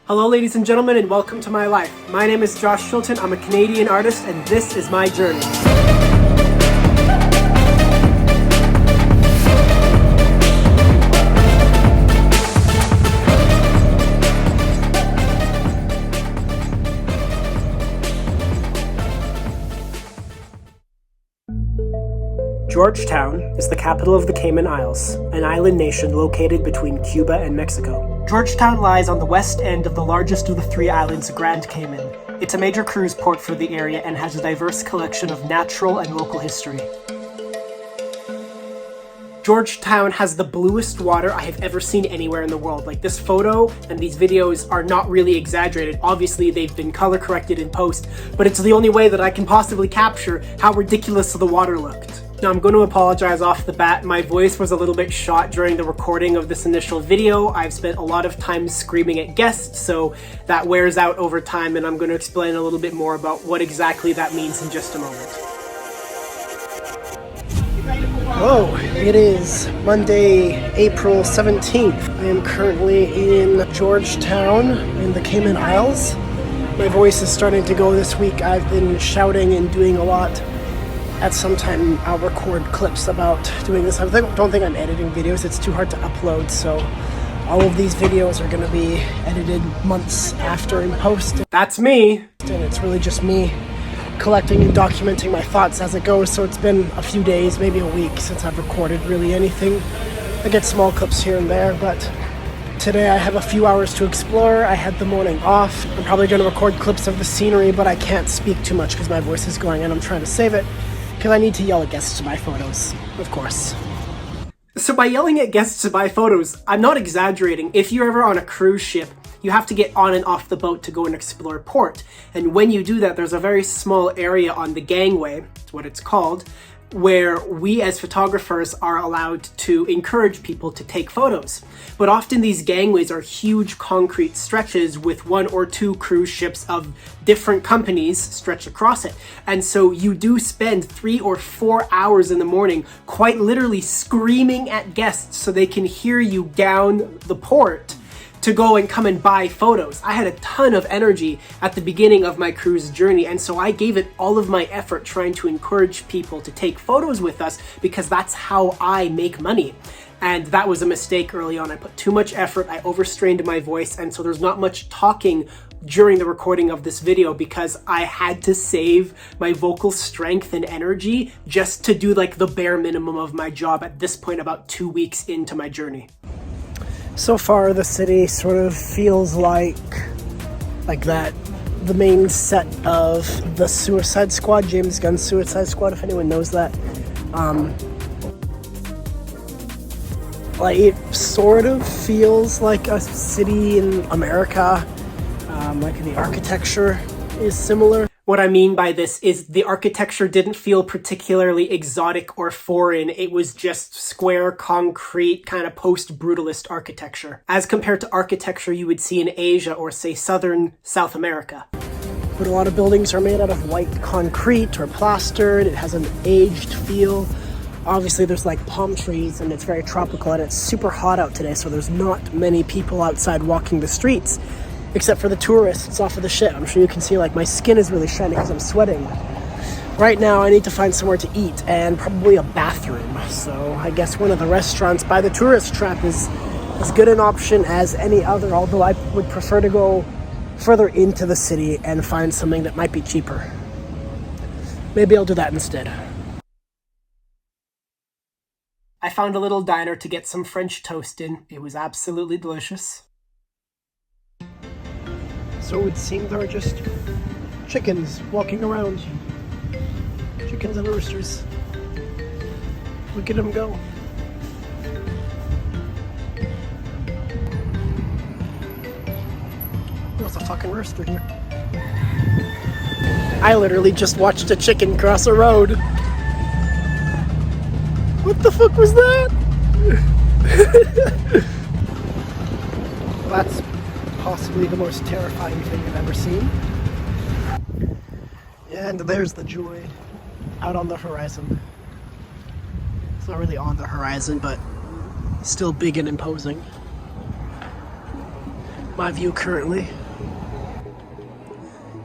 Hello ladies and gentlemen, and welcome to my life. My name is Josh Chilton, I'm a Canadian artist, and this is my journey. Georgetown is the capital of the Cayman Islands, an island nation located between Cuba and Mexico. Georgetown lies on the west end of the largest of the three islands, Grand Cayman. It's a major cruise port for the area and has a diverse collection of natural and local history. Georgetown has the bluest water I have ever seen anywhere in the world. Like, this photo and these videos are not really exaggerated. Obviously, they've been color corrected in post, but it's the only way that I can possibly capture how ridiculous the water looked. Now, I'm going to apologize off the bat. My voice was a little bit shot during the recording of this initial video. I've spent a lot of time screaming at guests, so that wears out over time, and I'm going to explain a little bit more about what exactly that means in just a moment. Hello, it is Monday, April 17th. I am currently in Georgetown in the Cayman Isles. My voice is starting to go this week. I've been shouting and doing a lot. At some time, I'll record clips about doing this. I don't think I'm editing videos. It's too hard to upload, so all of these videos are going to be edited months after in post. That's me! And it's really just me collecting and documenting my thoughts as it goes, so it's been a few days, maybe a week, since I've recorded really anything. I get small clips here and there, but today I have a few hours to explore. I had the morning off. I'm probably going to record clips of the scenery, but I can't speak too much because my voice is going and I'm trying to save it. Because I need to yell at guests to buy photos, of course. So by yelling at guests to buy photos, I'm not exaggerating. If you're ever on a cruise ship, you have to get on and off the boat to go and explore port. And when you do that, there's a very small area on the gangway, that's what it's called, where we as photographers are allowed to encourage people to take photos. But often these gangways are huge concrete stretches with one or two cruise ships of different companies stretched across it. And so you do spend 3 or 4 hours in the morning quite literally screaming at guests so they can hear you down the port to go and come and buy photos. I had a ton of energy at the beginning of my cruise journey, and so I gave it all of my effort trying to encourage people to take photos with us because that's how I make money. And that was a mistake early on. I put too much effort, I overstrained my voice, and so there's not much talking during the recording of this video because I had to save my vocal strength and energy just to do like the bare minimum of my job at this point, about 2 weeks into my journey. So far, the city sort of feels like that, the main set of the Suicide Squad, James Gunn's Suicide Squad, if anyone knows that. Like, it sort of feels like a city in America, like the architecture is similar. What I mean by this is the architecture didn't feel particularly exotic or foreign. It was just square, concrete, kind of post-brutalist architecture, as compared to architecture you would see in Asia or, say, southern South America. But a lot of buildings are made out of white concrete or plastered. It has an aged feel. Obviously, there's like palm trees and it's very tropical and it's super hot out today, so there's not many people outside walking the streets. Except for the tourists off of the ship. I'm sure you can see like my skin is really shiny because I'm sweating. Right now I need to find somewhere to eat and probably a bathroom. So I guess one of the restaurants by the tourist trap is as good an option as any other, although I would prefer to go further into the city and find something that might be cheaper. Maybe I'll do that instead. I found a little diner to get some French toast in. It was absolutely delicious. So it would seem there are just chickens walking around. Chickens and roosters. Look at them go. There's a fucking rooster here. I literally just watched a chicken cross a road. What the fuck was that? Well, that's possibly the most terrifying thing I've ever seen. And there's the joy out on the horizon. It's not really on the horizon, but still big and imposing. my view currently.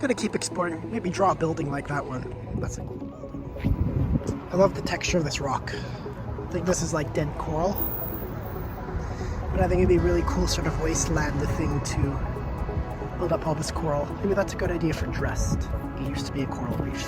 Gonna keep exploring, maybe draw a building like that one. That's a cool building. I love the texture of this rock. I think this is like dead coral. But I think it'd be a really cool sort of wasteland thing to build up all this coral. Maybe that's a good idea for Dressed. It used to be a coral reef.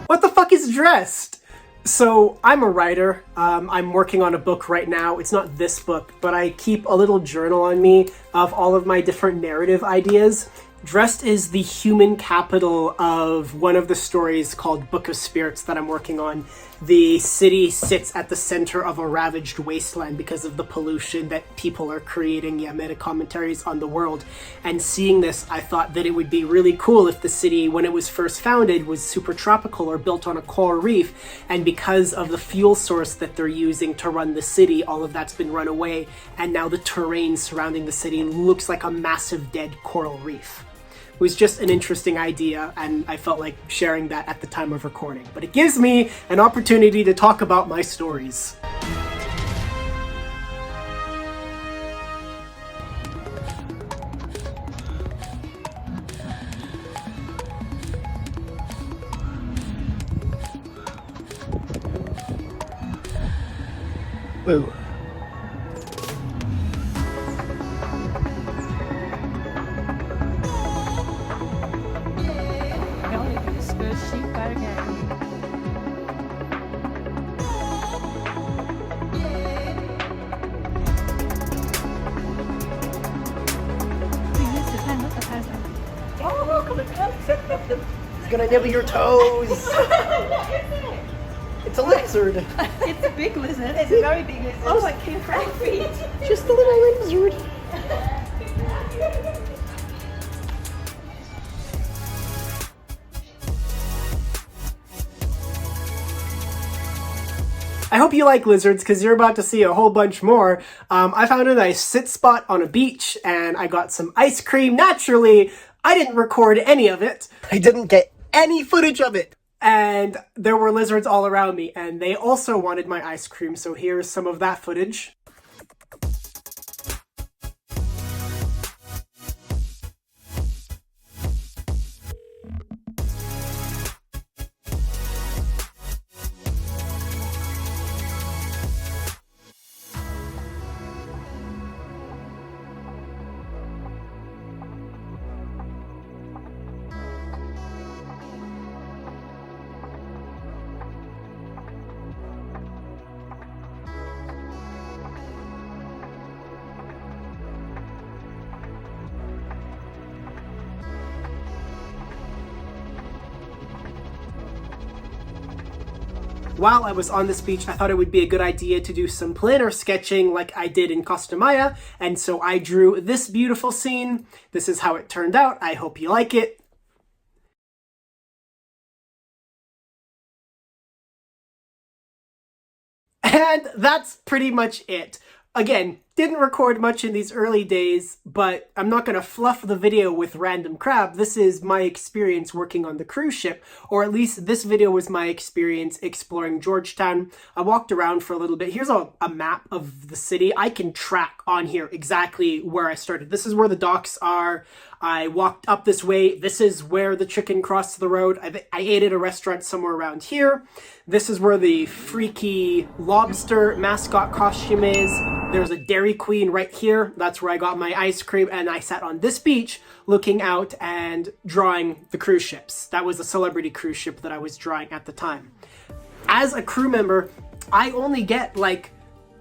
What the fuck is Dressed? So I'm a writer. I'm working on a book right now. It's not this book, but I keep a little journal on me of all of my different narrative ideas. Dressed is the human capital of one of the stories called Book of Spirits that I'm working on. The city sits at the center of a ravaged wasteland because of the pollution that people are creating. Yeah, meta commentaries on the world. And seeing this, I thought that it would be really cool if the city, when it was first founded, was super tropical or built on a coral reef. And because of the fuel source that they're using to run the city, all of that's been run away. And now the terrain surrounding the city looks like a massive dead coral reef. It was just an interesting idea, and I felt like sharing that at the time of recording. But it gives me an opportunity to talk about my stories. Woo. It's gonna nibble your toes. It's a lizard. It's a big lizard. It's a very big lizard. Oh, it came from feet. Just a little lizard. I hope you like lizards because you're about to see a whole bunch more. I found a nice sit spot on a beach and I got some ice cream. Naturally, I didn't record any of it. I didn't get any footage of it. And there were lizards all around me and they also wanted my ice cream. So here's some of that footage. While I was on this beach, I thought it would be a good idea to do some plein air sketching like I did in Costa Maya, and so I drew this beautiful scene. This is how it turned out. I hope you like it. And that's pretty much it. Again, didn't record much in these early days, but I'm not going to fluff the video with random crap. This is my experience working on the cruise ship, or at least this video was my experience exploring Georgetown. I walked around for a little bit. Here's a map of the city. I can track on here exactly where I started. This is where the docks are. I walked up this way. This is where the chicken crossed the road. I ate at a restaurant somewhere around here. This is where the freaky lobster mascot costume is. There's a Dairy Queen right here. That's where I got my ice cream, and I sat on this beach looking out and drawing the cruise ships. That was a celebrity cruise ship that I was drawing at the time. As a crew member, I only get like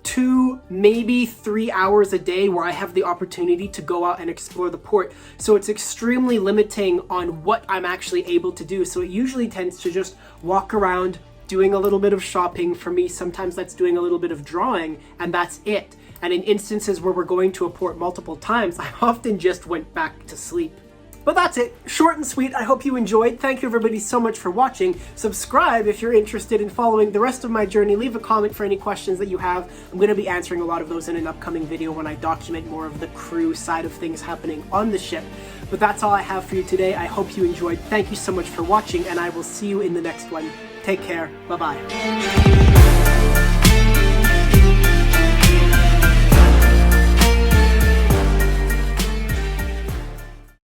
2, maybe 3 hours a day where I have the opportunity to go out and explore the port. So it's extremely limiting on what I'm actually able to do. So it usually tends to just walk around, doing a little bit of shopping. For me, sometimes that's doing a little bit of drawing, and that's it. And in instances where we're going to a port multiple times, I often just went back to sleep. But that's it. Short and sweet. I hope you enjoyed. Thank you everybody so much for watching. Subscribe if you're interested in following the rest of my journey. Leave a comment for any questions that you have. I'm going to be answering a lot of those in an upcoming video when I document more of the crew side of things happening on the ship. But that's all I have for you today. I hope you enjoyed. Thank you so much for watching, and I will see you in the next one. Take care. Bye-bye.